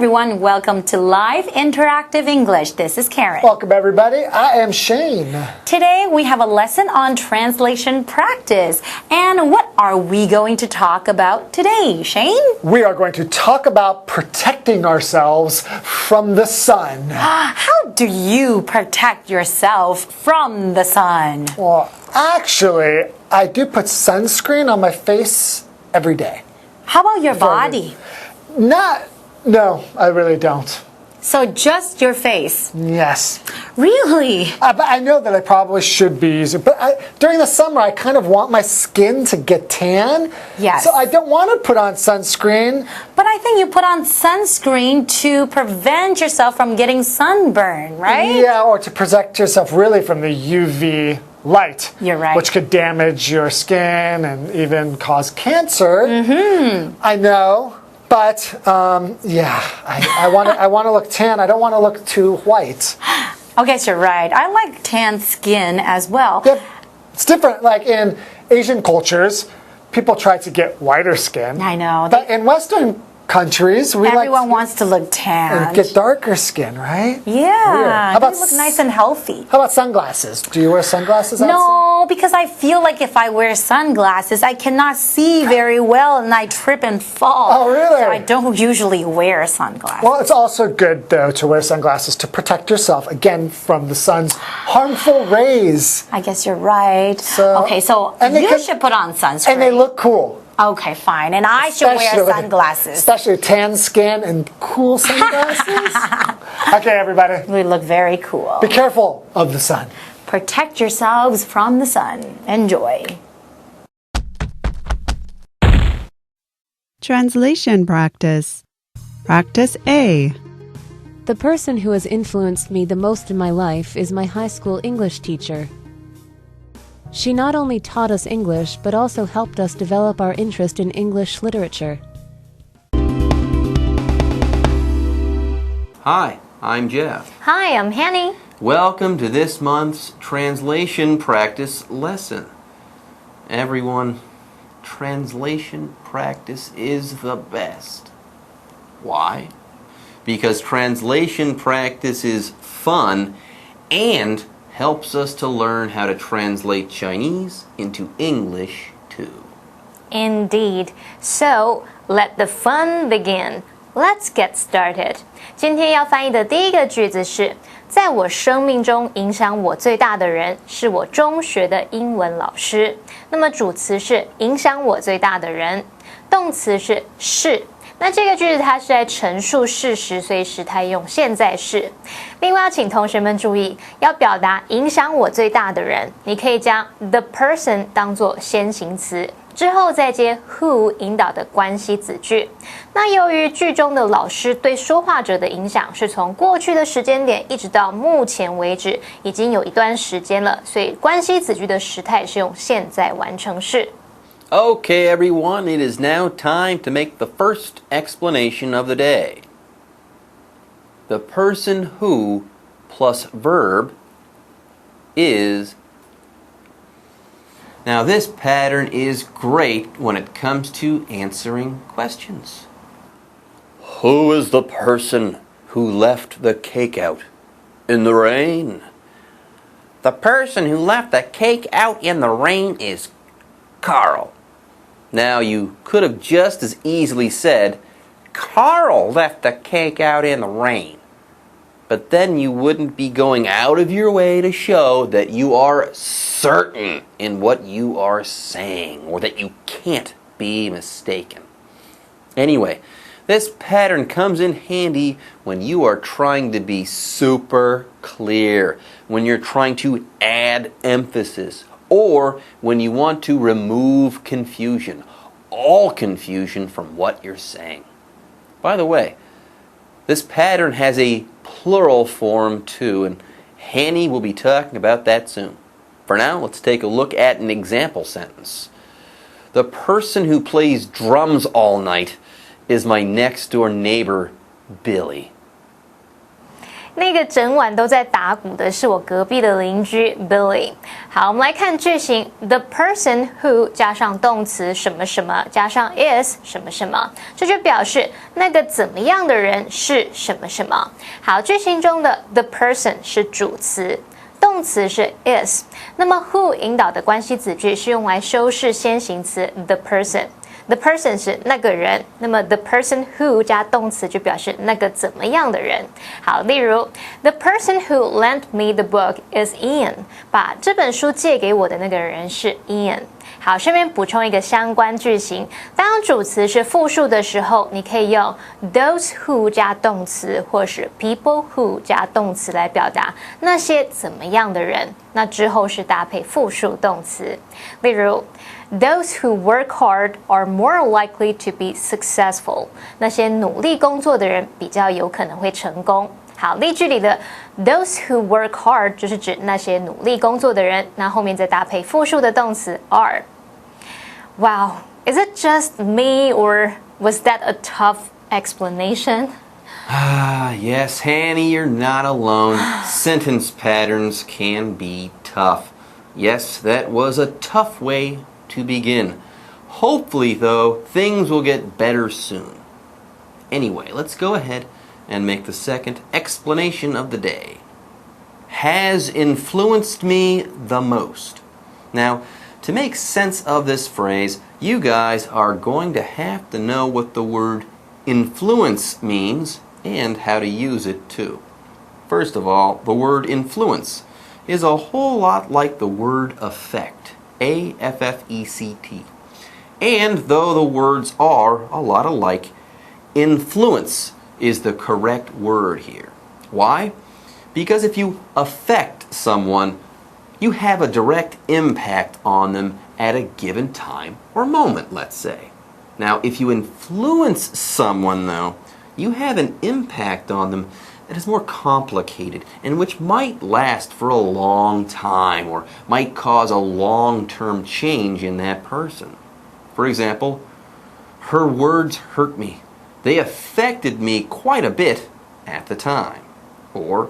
everyone, welcome to Live Interactive English. This is Karen. Welcome everybody, I am Shane. Today we have a lesson on translation practice. And what are we going to talk about today, Shane? We are going to talk about protecting ourselves from the sun. How do you protect yourself from the sun? Well, actually, I do put sunscreen on my face every day. How about your body? No, I really don't. So just your face? Yes. Really? But I know that I probably should be using. But during the summer, I kind of want my skin to get tan. Yes. So I don't want to put on sunscreen. But I think you put on sunscreen to prevent yourself from getting sunburn, right? Yeah, or to protect yourself really from the UV light. You're right. Which could damage your skin and even cause cancer. I know. But yeah, I want to look tan. I don't want to look too white. I guess you're right. I like tan skin as well. Yeah, it's different. Like in Asian cultures, people try to get whiter skin. I know. But in Western countries, everyone wants to look tan and get darker skin, right? Yeah. Weird. How about they look nice and healthy? How about sunglasses? Do you wear sunglasses outside? No, because I feel like if I wear sunglasses, I cannot see very well and I trip and fall. Oh, really? So I don't usually wear sunglasses. Well, it's also good, though, to wear sunglasses to protect yourself, again, from the sun's harmful rays. I guess you're right. Okay, so you should put on sunscreen. And they look cool. Okay, fine. And I should wear sunglasses. Especially tan skin and cool sunglasses. Okay, everybody. We look very cool. Be careful of the sun. Protect yourselves from the sun. Enjoy. Translation practice. Practice A. The person who has influenced me the most in my life is my high school English teacher. She not only taught us English, but also helped us develop our interest in English literature. Hi, I'm Jeff. Hi, I'm Hanny. Welcome to this month's translation practice lesson. Everyone, translation practice is the best. Why? Because translation practice is fun and helps us to learn how to translate Chinese into English too. Indeed. So, let the fun begin. Let's get started. 今天要翻译的第一个句子是，在我生命中影响我最大的人是我中学的英文老师。那么主词是影响我最大的人，动词是。那这个句子它是在陈述事实，所以时态用现在式。另外要请同学们注意，要表达影响我最大的人，你可以将 the person 当作先行词，之后再接 who 引导的关系子句。那由于句中的老师对说话者的影响是从过去的时间点一直到目前为止，已经有一段时间了，所以关系子句的时态是用现在完成式。Okay, everyone, it is now time to make the first explanation of the day. The person who plus verb is. Now, this pattern is great when it comes to answering questions. Who is the person who left the cake out in the rain? The person who left the cake out in the rain is Carl. Now, you could have just as easily said, Carl left the cake out in the rain. But then you wouldn't be going out of your way to show that you are certain in what you are saying, or that you can't be mistaken. Anyway, this pattern comes in handy when you are trying to be super clear, when you're trying to add emphasis, or when you want to remove confusion, all confusion from what you're saying. By the way, this pattern has a plural form too, and Hanny will be talking about that soon. For now, let's take a look at an example sentence. The person who plays drums all night is my next door neighbor, Billy. 那个整晚都在打鼓的是我隔壁的邻居 Billy。好，我们来看句型 ，the person who 加上动词什么什么加上 is 什么什么，这就表示那个怎么样的人是什么什么。好，句型中的 the person 是主词。动词是 is， 那么 who 引导的关系子句是用来修饰先行词 the person。The person 是那个人，那么 the person who 加动词就表示那个怎么样的人。好，例如 the person who lent me the book is Ian， 把这本书借给我的那个人是 Ian。好，顺便补充一个相关句型，当主词是复数的时候，你可以用 those who 加动词，或是 people who 加动词来表达那些怎么样的人，那之后是搭配复数动词。例如Those who work hard are more likely to be successful。那些努力工作的人比较有可能会成功。好，例句里的 those who work hard 就是指那些努力工作的人，那后面再搭配复数的动词 are。Wow, is it just me or was that a tough explanation? Yes, Hanny, you're not alone. Sentence patterns can be tough. Yes, that was a tough way to begin. Hopefully, though, things will get better soon. Anyway, let's go ahead and make the second explanation of the day. Has influenced me the most. Now, to make sense of this phrase, you guys are going to have to know what the word influence means and how to use it too. First of all, the word influence is a whole lot like the word affect. A-F-F-E-C-T. And though the words are a lot alike, influence is the correct word here. Why? Because if you affect someone, you have a direct impact on them at a given time or moment, let's say. Now, if you influence someone, though, you have an impact on them that is more complicated and which might last for a long time or might cause a long-term change in that person. For example, her words hurt me. They affected me quite a bit at the time. Or,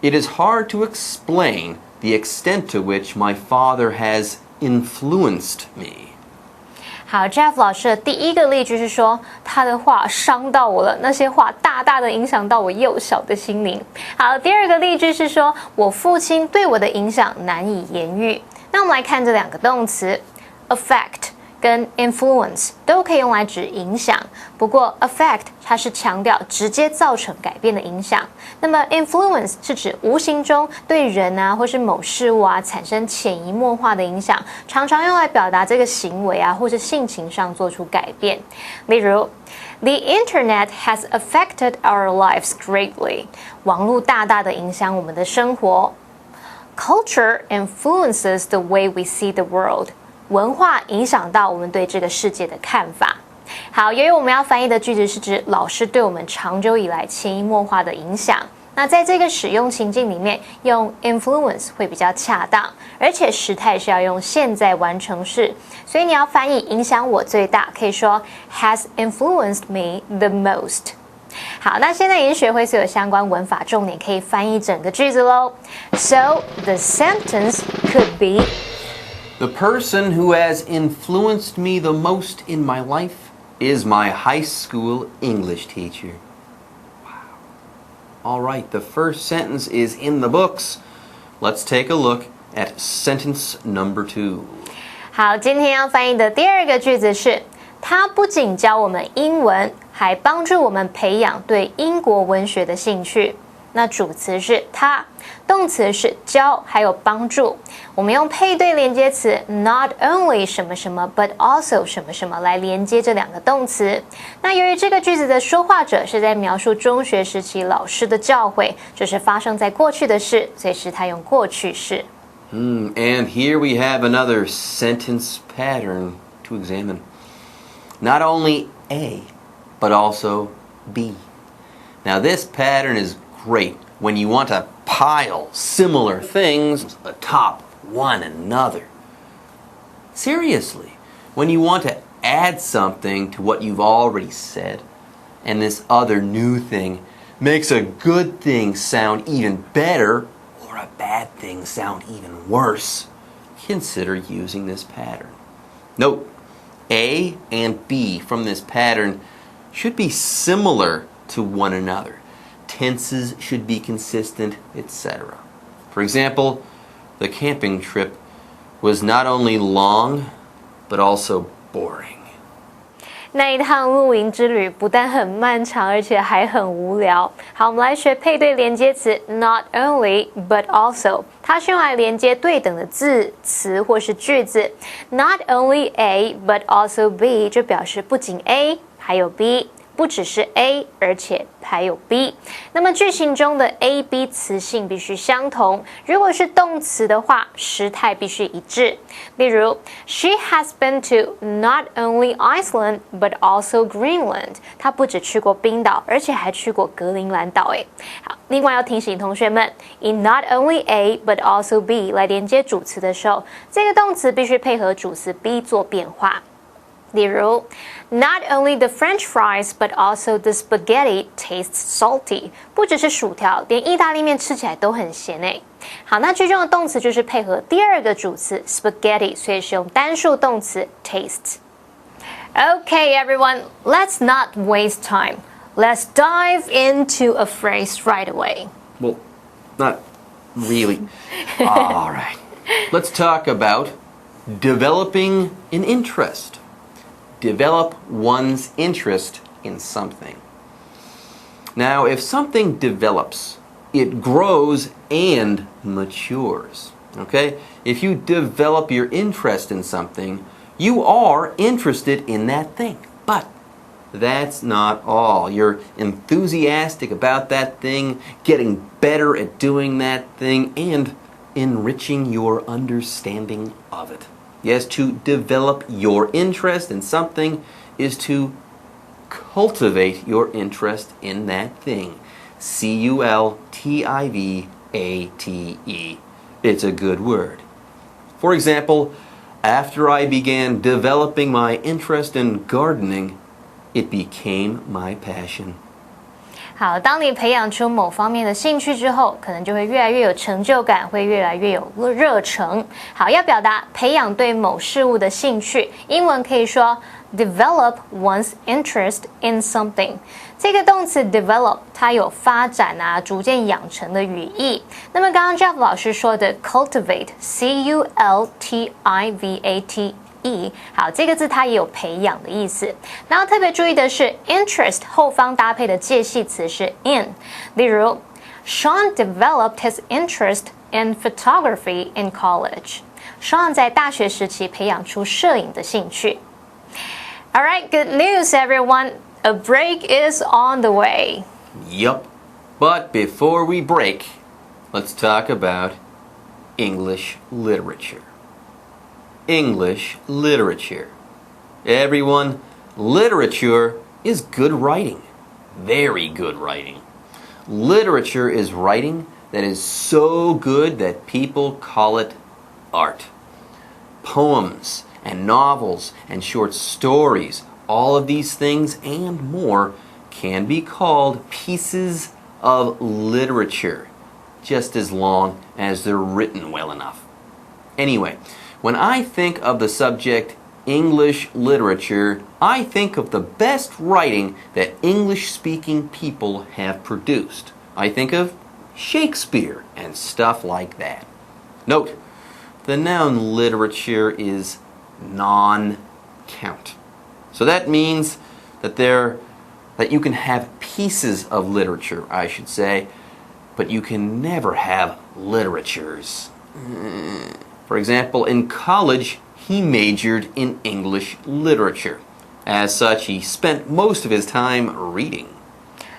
it is hard to explain the extent to which my father has influenced me. 好 ，Jeff 老师的第一个例句是说，他的话伤到我了，那些话大大的影响到我幼小的心灵。好，第二个例句是说，我父亲对我的影响难以言喻。那我们来看这两个动词 ，affect 跟 influence 都可以用来指影响，不过 affect 它是强调直接造成改变的影响，那么 influence 是指无形中对人啊或是某事物啊产生潜移默化的影响，常常用来表达这个行为啊或是性情上做出改变。例如 The internet has affected our lives greatly. 网络大大的影响我们的生活。Culture influences the way we see the world. 文化影响到我们对这个世界的看法。好，由于我们要翻译的句子是指老师对我们长久以来潜移默化的影响，那在这个使用情境里面，用 influence 会比较恰当，而且时态是要用现在完成式，所以你要翻译影响我最大，可以说 has influenced me the most。好，那现在已经学会所有相关文法重点，可以翻译整个句子咯。So the sentence could be The person who has influenced me the most in my life is my high school English teacher. Wow. All right, the first sentence is in the books. Let's take a look at sentence number 2. 好，今天要翻译的第二个句子是，他不仅教我们英文，还帮助我们培养对英国文学的兴趣。那主词是他，动词是教，还有帮助。我们用配对连接词 not only 什么什么 but also 什么什么来连接这两个动词。那由于这个句子的说话者是在描述中学时期老师的教诲，这是发生在过去的事，所以是他用过去式。And here we have another sentence pattern to examine. Not only A, but also B. Now this pattern is great when you want to pile similar things atop one another. Seriously, when you want to add something to what you've already said, and this other new thing makes a good thing sound even better or a bad thing sound even worse, consider using this pattern. Note, A and B from this pattern should be similar to one another. Tenses should be consistent, etc. For example, the camping trip was not only long, but also boring. 那一趟露营之旅不但很漫长，而且还很无聊。好，我们来学配对连接词 not only but also， 它是用来连接对等的字、词或是句子。Not only A but also B 就表示不仅 A 还有 B。不只是 A， 而且还有 B。那么句型中的 A、B 词性必须相同。如果是动词的话，时态必须一致。例如 ，She has been to not only Iceland but also Greenland。她不只去过冰岛，而且还去过格陵兰岛。好，另外要提醒同学们，以 not only A but also B 来连接主词的时候，这个动词必须配合主词 B 做变化。例如 ，Not only the French fries, but also the spaghetti tastes salty。不只是薯条，连意大利面吃起来都很咸诶。好，那句中的动词就是配合第二个主词 spaghetti， 所以是用单数动词 taste。Okay, everyone, let's not waste time. Let's dive into a phrase right away. Well, not really. All right. Let's talk about developing an interest. Develop one's interest in something. Now, if something develops, it grows and matures. Okay? If you develop your interest in something, you are interested in that thing. But that's not all. You're enthusiastic about that thing, getting better at doing that thing, and enriching your understanding of it. Yes, to develop your interest in something is to cultivate your interest in that thing. C-U-L-T-I-V-A-T-E. It's a good word. For example, after I began developing my interest in gardening, it became my passion. 好，当你培养出某方面的兴趣之后，可能就会越来越有成就感，会越来越有热忱。好，要表达培养对某事物的兴趣，英文可以说 develop one's interest in something。这个动词 develop 它有发展啊、逐渐养成的语义。那么刚刚 Jeff 老师说的 cultivate C-U-L-T-I-V-A-T。好，这个字它也有培养的意思。然后特别注意的是 interest 后方搭配的介系词是 in。例如 Sean developed his interest in photography in college. Sean 在大学时期培养出摄影的兴趣。All right, good news, everyone. A break is on the way. Yup. But before we break, let's talk about English literature. English literature. Everyone, literature is good writing. Very good writing. Literature is writing that is so good that people call it art. Poems and novels and short stories, all of these things and more can be called pieces of literature, just as long as they're written well enough. Anyway, when I think of the subject English literature, I think of the best writing that English-speaking people have produced. I think of Shakespeare and stuff like that. Note, the noun literature is non-count. So that means that you can have pieces of literature, I should say, but you can never have literatures. For example, in college, he majored in English literature. As such, he spent most of his time reading.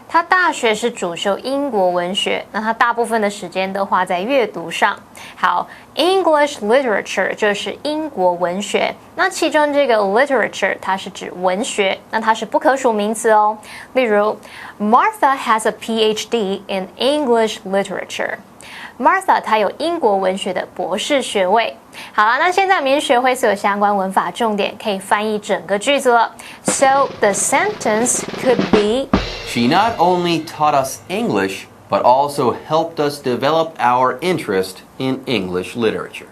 他大学是主修英国文学，那他大部分的时间都花在阅读上。好 ，English literature 就是英国文学，那其中这个 literature 它是指文学，那它是不可数名词哦。例如 ，Martha has a PhD in English literature。Martha 她有英国文学的博士学位。好了，那现在我们已经学会所有相关文法重点，可以翻译整个句子了。So the sentence could be, She not only taught us English, but also helped us develop our interest in English literature.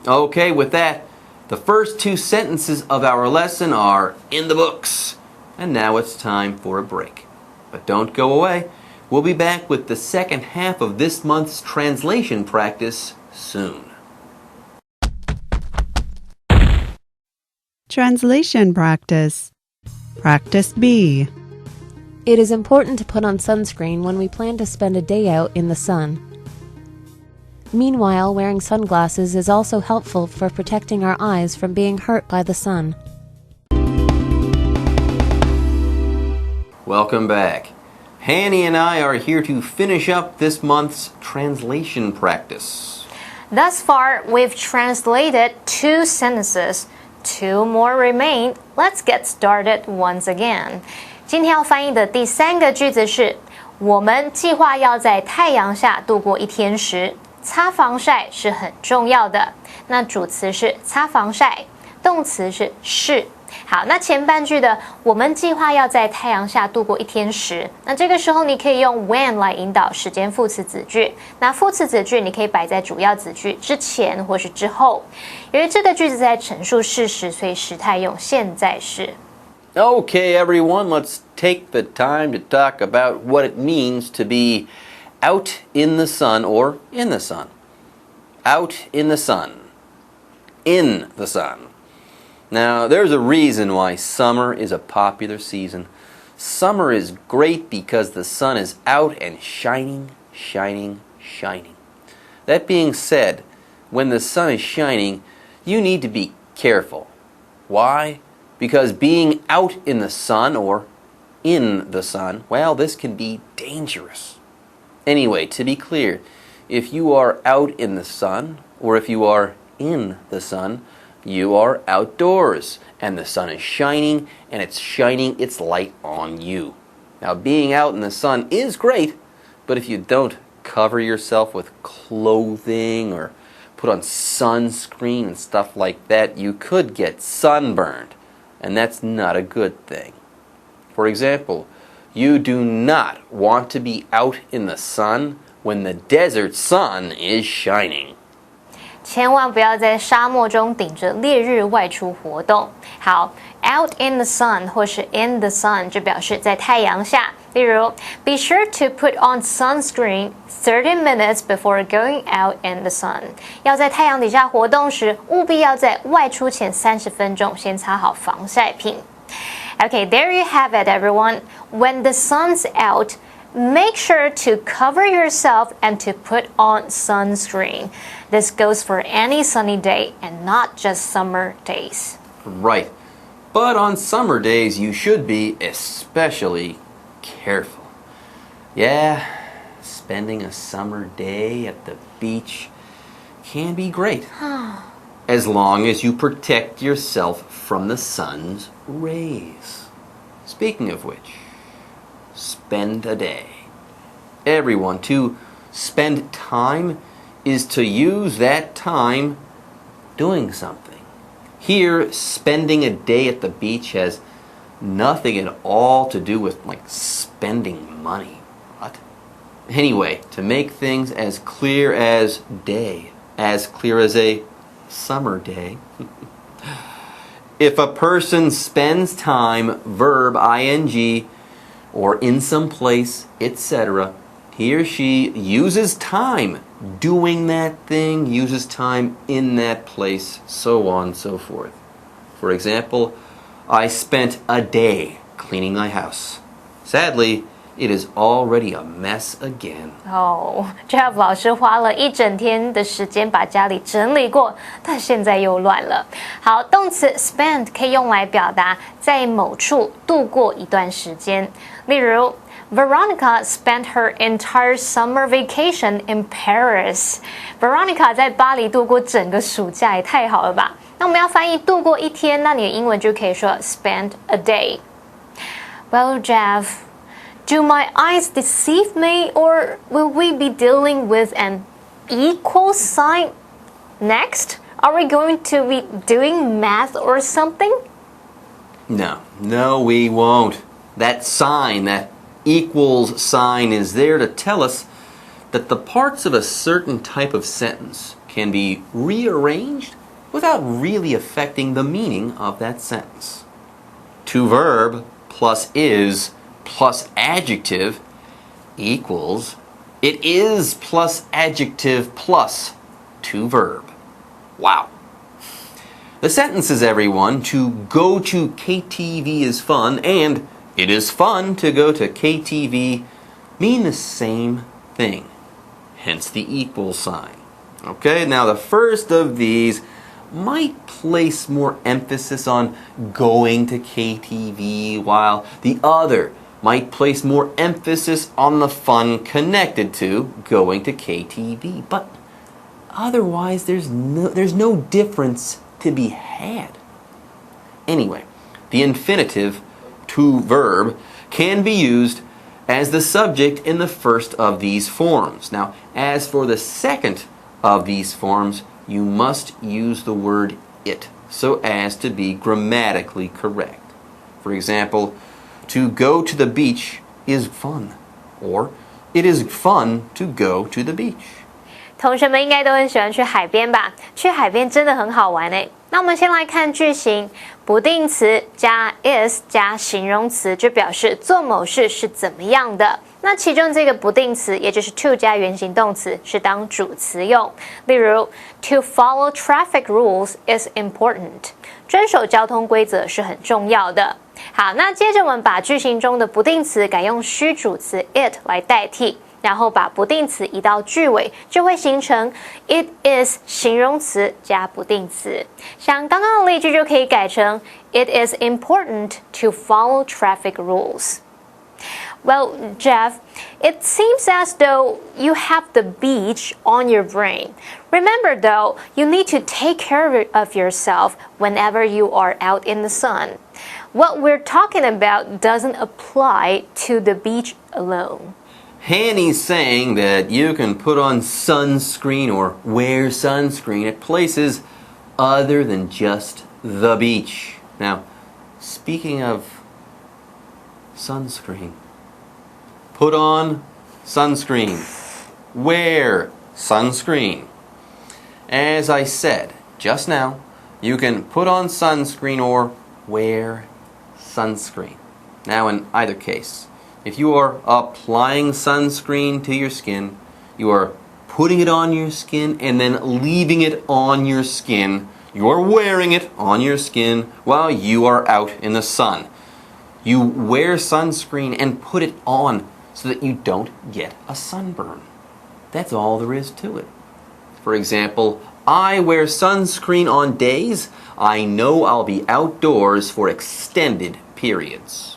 Okay, with that, the first two sentences of our lesson are in the books. And now it's time for a break. But don't go away. We'll be back with the second half of this month's translation practice soon. Translation practice. Practice B. It is important to put on sunscreen when we plan to spend a day out in the sun. Meanwhile, wearing sunglasses is also helpful for protecting our eyes from being hurt by the sun. Welcome back. Hanny and I are here to finish up this month's translation practice. thus far we've translated 2 sentences. 2 more remain. Let's get started once again. 今天要翻译的第3个句子是：我们计划要在太阳下度过一天时，擦防晒是很重要的。那主词是擦防晒，动词是。好，那前半句的我们计划要在太阳下度过一天时，那这个时候你可以用 when 来引导时间副词子句。那副词子句你可以摆在主要子句之前或是之后。由于这个句子在陈述事实，所以时态用现在式。Okay, everyone, let's take the time to talk about what it means to be out in the sun or in the sun. Out in the sun. In the sun. Now, there's a reason why summer is a popular season. Summer is great because the sun is out and shining, shining, shining. That being said, when the sun is shining, you need to be careful. Why? Because being out in the sun or in the sun, well, this can be dangerous. Anyway, to be clear, if you are out in the sun or if you are in the sun, you are outdoors and the sun is shining and it's shining its light on you. Now, being out in the sun is great, but if you don't cover yourself with clothing or put on sunscreen and stuff like that, you could get sunburned, and that's not a good thing. For example, you do not want to be out in the sun when the desert sun is shining. 千万不要在沙漠中顶着烈日外出活动。好 ，out in the sun 或是 in the sun 就表示在太阳下。例如 ，be sure to put on sunscreen 30 minutes before going out in the sun。要在太阳底下活动时，务必要在外出前30分钟先擦好防晒品。Okay, there you have it, everyone. When the sun's out, make sure to cover yourself and to put on sunscreen. This goes for any sunny day and not just summer days. Right. But on summer days, you should be especially careful. Yeah, spending a summer day at the beach can be great. As long as you protect yourself from the sun's rays. Speaking of which, spend a day. Everyone, to spend time is to use that time doing something. Here, spending a day at the beach has nothing at all to do with like spending money. What? Anyway, to make things as clear as day, as clear as a summer day, if a person spends time, verb ing, or in some place, etc., he or she uses time doing that thing, uses time in that place, so on and so forth. For example, I spent a day cleaning my house. Sadly, it is already a mess again. Jeff 老师花了一整天的时间把家里整理过，但现在又乱了。好，动词 spend 可以用来表达在某处度过一段时间，例如Veronica spent her entire summer vacation in Paris. Veronica 在巴黎度过整个暑假，也太好了吧？那我们要翻译度过一天，那你的英文就可以说 spend a day. Well, Jeff, do my eyes deceive me, or will we be dealing with an equal sign next? Are we going to be doing math or something? No, we won't. That sign, that equals sign, is there to tell us that the parts of a certain type of sentence can be rearranged without really affecting the meaning of that sentence. To verb plus is plus adjective equals it is plus adjective plus to verb. Wow. The sentences, everyone, to go to KTV is fun and it is fun to go to KTV mean the same thing. Hence the equal sign. Okay, now the first of these might place more emphasis on going to KTV, while the other might place more emphasis on the fun connected to going to KTV. But otherwise, there's no difference to be had. Anyway, the infinitive to verb can be used as the subject in the first of these forms. Now, as for the second of these forms, you must use the word it so as to be grammatically correct. For example, to go to the beach is fun, or it is fun to go to the beach. 同学们应该都很喜欢去海边吧？去海边真的很好玩诶。那我们先来看句型，不定词加 is 加形容词，就表示做某事是怎么样的。那其中这个不定词，也就是 to 加原形动词，是当主词用。例如 ，to follow traffic rules is important， 遵守交通规则是很重要的。好，那接着我们把句型中的不定词改用虚主词 it 来代替。然后把不定词移到句尾，就会形成 it is 形容词加不定词。像刚刚的例句就可以改成 It is important to follow traffic rules. Well, Jeff, it seems as though you have the beach on your brain. Remember, though, you need to take care of yourself whenever you are out in the sun. What we're talking about doesn't apply to the beach alone. Hanny's saying that you can put on sunscreen or wear sunscreen at places other than just the beach. Now, speaking of sunscreen, put on sunscreen. Wear sunscreen. As I said just now, you can put on sunscreen or wear sunscreen. Now, in either case, if you are applying sunscreen to your skin, you are putting it on your skin and then leaving it on your skin. You are wearing it on your skin while you are out in the sun. You wear sunscreen and put it on so that you don't get a sunburn. That's all there is to it. For example, I wear sunscreen on days I know I'll be outdoors for extended periods.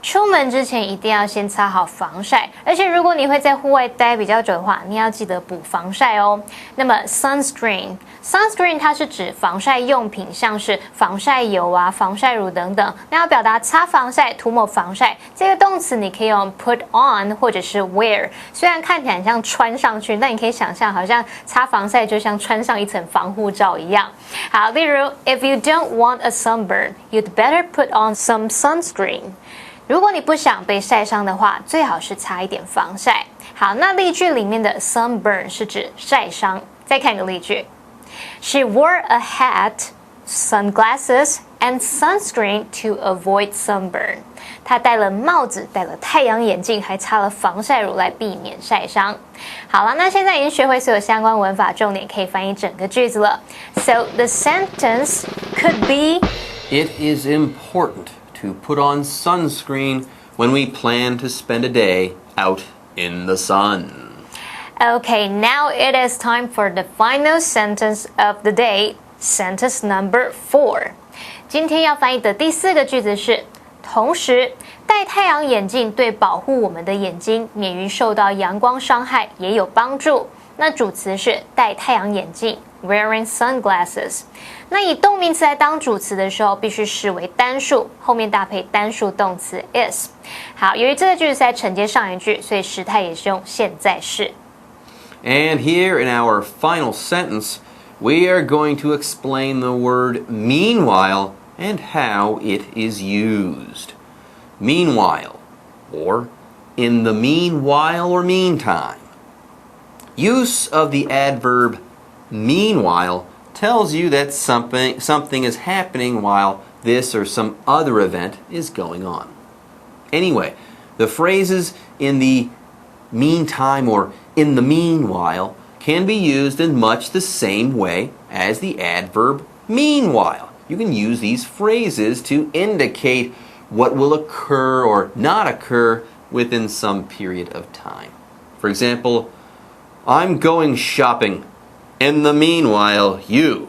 出门之前一定要先擦好防晒，而且如果你会在户外待比较久的话，你要记得补防晒哦。那么 sunscreen 它是指防晒用品，像是防晒油啊、防晒乳等等。那要表达擦防晒、涂抹防晒，这个动词你可以用 put on 或者是 wear。虽然看起来像穿上去，但你可以想象，好像擦防晒就像穿上一层防护罩一样。好，例如 If you don't want a sunburn, you'd better put on some sunscreen. 如果你不想被晒伤的话，最好是擦一点防晒。好，那例句里面的 sunburn 是指晒伤。再看个例句 ，She wore a hat, sunglasses, and sunscreen to avoid sunburn. 她戴了帽子，戴了太阳眼镜，还擦了防晒乳来避免晒伤。好了，那现在已经学会所有相关文法重点，可以翻译整个句子了。So the sentence could be, It is important to put on sunscreen when we plan to spend a day out in the sun. Okay, now it is time for the final sentence of the day, sentence number 4. 今天要翻译的第4个句子是，同时，戴太阳眼镜对保护我们的眼睛免于受到阳光伤害也有帮助。那主词是戴太阳眼镜 wearing sunglasses。那以动名词来当主词的时候，必须视为单数，后面搭配单数动词 is。好，由于这个句子是在承接上一句，所以时态也是用现在式。And here in our final sentence, we are going to explain the word meanwhile and how it is used. Meanwhile, or in the meanwhile or meantime. Use of the adverb meanwhile tells you that something is happening while this or some other event is going on. Anyway, the phrases in the meantime or in the meanwhile can be used in much the same way as the adverb meanwhile. You can use these phrases to indicate what will occur or not occur within some period of time. For example, I'm going shopping. In the meanwhile, you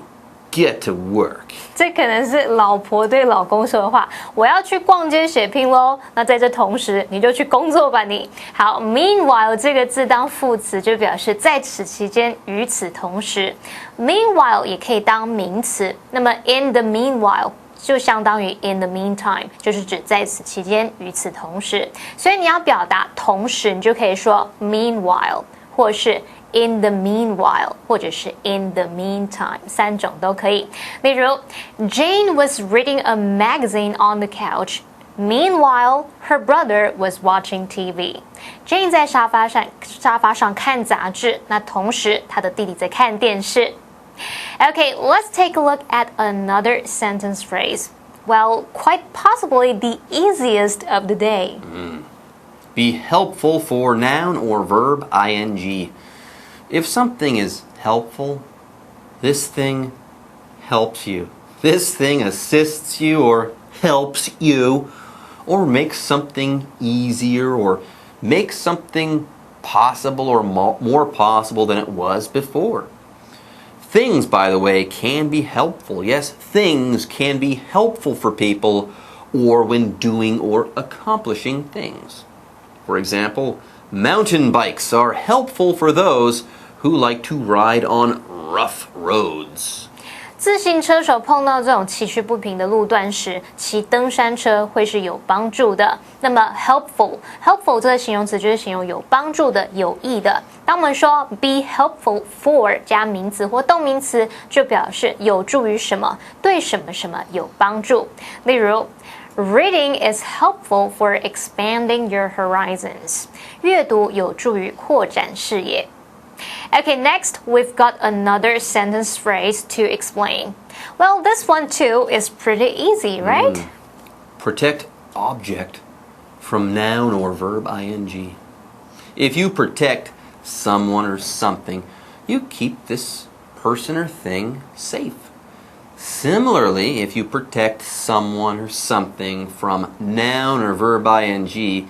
get to work. 这可能是老婆对老公说的话。我要去逛街血拼咯。那在这同时，你就去工作吧你。好 ，meanwhile 这个字当副词就表示在此期间，与此同时。meanwhile 也可以当名词。那么 in the meanwhile 就相当于 in the meantime， 就是指在此期间，与此同时。所以你要表达同时，你就可以说 meanwhile， 或是in the meanwhile 或者是 in the meantime 三种都可以。例如 Jane was reading a magazine on the couch. Meanwhile, her brother was watching TV. Jane 在沙发上看杂志，那同时她的弟弟在看电视。Okay, let's take a look at another sentence phrase. Well, quite possibly the easiest of the day. Be helpful for noun or verb ing. If something is helpful, this thing helps you. This thing assists you or helps you, or makes something easier, or makes something possible or more possible than it was before. Things, by the way, can be helpful. Yes, things can be helpful for people or when doing or accomplishing things. For example, mountain bikes are helpful for those who like to ride on rough roads. 自行车手碰到这种崎岖不平的路段时，骑登山车会是有帮助的。那么 helpful 这个形容词就是形容有帮助的、有益的。当我们说 be helpful for 加名词或动名词，就表示有助于什么，对什么什么有帮助。例如Reading is helpful for expanding your horizons. 阅读有助于扩展视野。Okay, next we've got another sentence phrase to explain. Well, this one too is pretty easy, right? Protect object from noun or verb ing. If you protect someone or something, you keep this person or thing safe. Similarly, if you protect someone or something from noun or verb ing,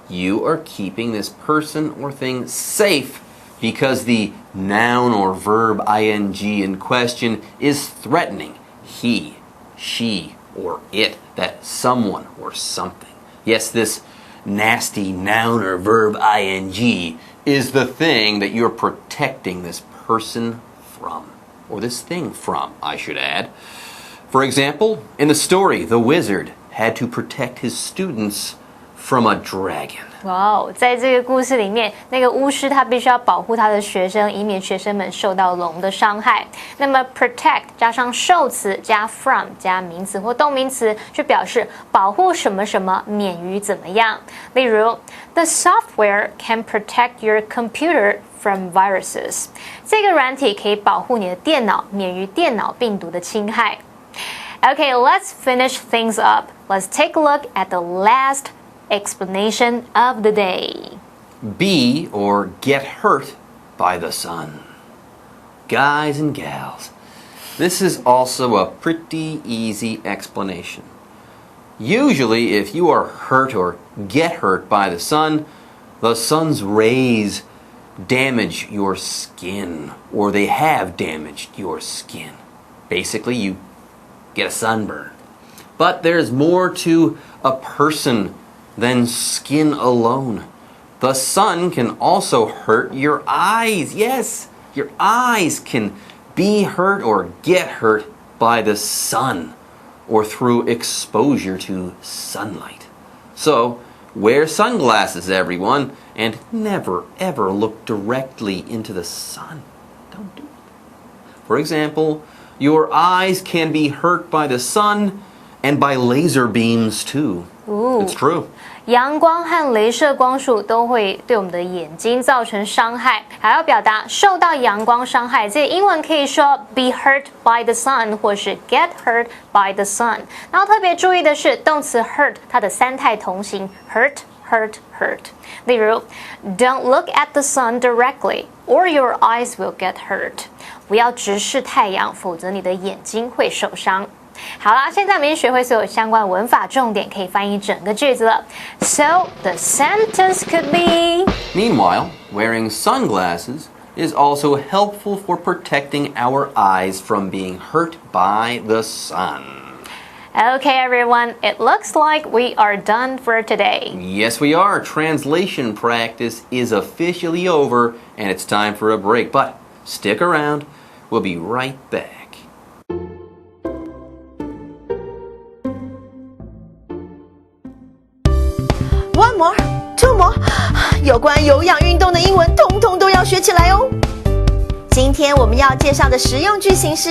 you are keeping this person or thing safe because the noun or verb ing in question is threatening he, she, or it, that someone or something. Yes, this nasty noun or verb ing is the thing that you're protecting this person from. Or this thing from, I should add. For example, in the story, the wizard had to protect his students from a dragon. 哇哦，在这个故事里面，那个巫师他必须要保护他的学生，以免学生们受到龙的伤害。那么 protect 加上受词加 from 加名词或动名词，就表示保护什么什么免于怎么样。例如 ，The software can protect your computer from viruses. 这个软体可以保护你的电脑免于电脑病毒的侵害。Okay, let's finish things up. Let's take a look at the last explanation of the day. Be or get hurt by the sun. Guys and gals, this is also a pretty easy explanation. Usually, if you are hurt or get hurt by the sun's rays damage your skin, or they have damaged your skin. Basically, you get a sunburn. But there's more to a person than skin alone. The sun can also hurt your eyes. Yes, your eyes can be hurt or get hurt by the sun or through exposure to sunlight. So, wear sunglasses, everyone, and never ever look directly into the sun. Don't do it. For example, your eyes can be hurt by the sun and by laser beams too. Ooh. It's true. 阳光和镭射光束都会对我们的眼睛造成伤害，还要表达受到阳光伤害，这英文可以说 be hurt by the sun 或是 get hurt by the sun。然后特别注意的是动词 hurt 它的三态同形 hurt hurt hurt。例如 Don't look at the sun directly or your eyes will get hurt。不要直视太阳，否则你的眼睛会受伤。好啦，现在我们已经学会所有相关文法重点，可以翻译整个句子了。So the sentence could be. Meanwhile, wearing sunglasses is also helpful for protecting our eyes from being hurt by the sun. Okay, everyone, it looks like we are done for today. Yes, we are. Translation practice is officially over, and it's time for a break. But stick around. We'll be right back. One more, two more， 有关有氧运动的英文，通通都要学起来哦。今天我们要介绍的实用句型是。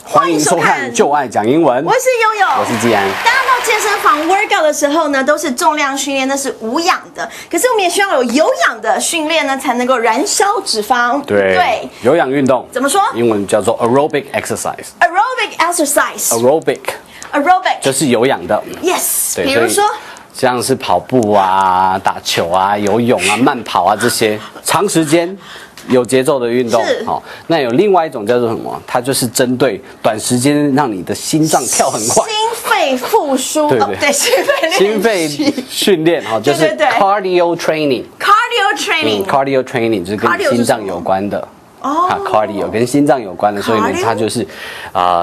欢迎收看《就爱讲英文》，我是悠悠，我是季安。大家到健身房 workout 的时候呢，都是重量训练，那是无氧的。可是我们也需要有有氧的训练呢，才能够燃烧脂肪。对，有氧运动怎么说？英文叫做 aerobic exercise。aerobic exercise。aerobic 就是有氧的。Yes。对，比如说。像是跑步啊、打球啊、游泳啊、慢跑啊这些长时间有节奏的运动。好，那有另外一种叫做什么？它就是针对短时间让你的心脏跳很快。心肺复苏。对，心肺训练哈，就是 cardio training。cardio training 就是跟心脏有关的。cardio 跟心脏有关的，所以呢，它就是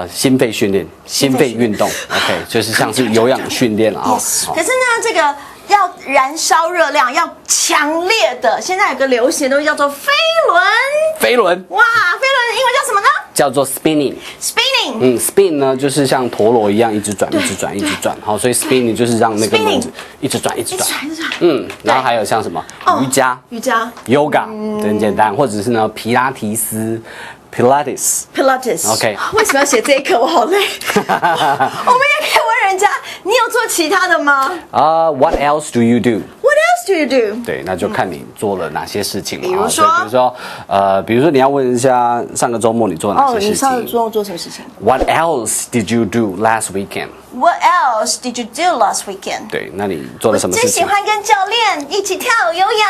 心肺训练、心肺运动。OK， 就是像是有氧训练啊。可是呢，这个要燃烧热量，要强烈的，现在有个流行的东西叫做飞轮。飞轮，哇，飞轮的英文叫什么呢？叫做 spinning。spin 呢，就是像陀螺一样一直转。好，所以 spinning 就是让那个轮子一直转。然后还有像什么瑜伽，yoga 很简单，或者是呢皮拉提斯。Pilates。OK。为什么要写这一课？我好累。我们也可以问人家，你有做其他的吗？What else do you do？ What else do you do？ 对，那就看你做了哪些事情了。比如说你要问一下上个周末你做哪些事情？你上个周末做什么事情 ？What else did you do last weekend？ What else did you do last weekend？ 对，那你做了什么事情？我最喜欢跟教练一起跳有氧。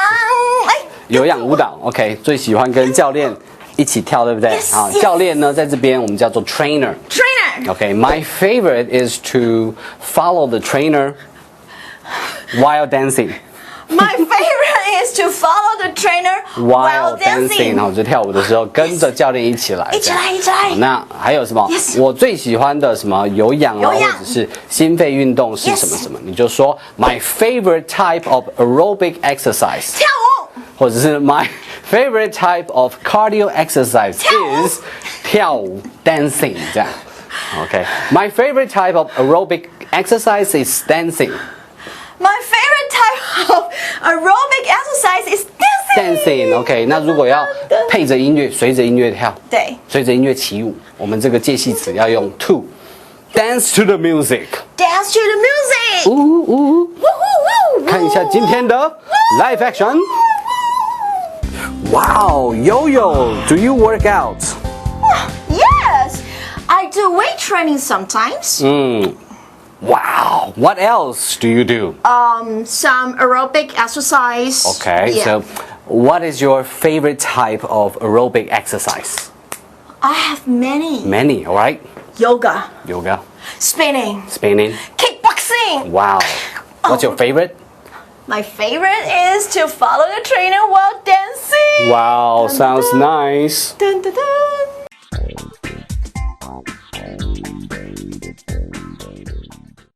有氧舞蹈 ，OK， 最喜欢跟教练一起跳，对不对？好，教练呢，在这边我们叫做 trainer。OK，my favorite is to follow the trainer while dancing。My favorite is to follow the trainer while dancing。好，就跳舞的时候跟着教练一起来。一起来。那还有什么？我最喜欢的什么有氧啊，或者是心肺运动是什么什么？你就说 My favorite type of aerobic exercise。跳舞。或者是 My favorite type of cardio exercise is 跳舞 dancing 这样。OK，My favorite type of aerobic exercise is dancing。My favorite type of aerobic exercise is dancing。OK， 那如果要配着音乐，随着音乐跳，对，随着音乐起舞，我们这个介系词要用 to。Dance to the music。 Dance to the music。看一下今天的 live action。Wow, Yo-Yo, do you work out? Yes, I do weight training sometimes. Wow, what else do you do? Some aerobic exercise. Okay, yeah. So what is your favorite type of aerobic exercise? I have many. Many, all right? Yoga. Spinning. Kickboxing. Wow. What's your favorite? My favorite is to follow the trainer while dancing. Wow, sounds nice. Dun, dun, dun.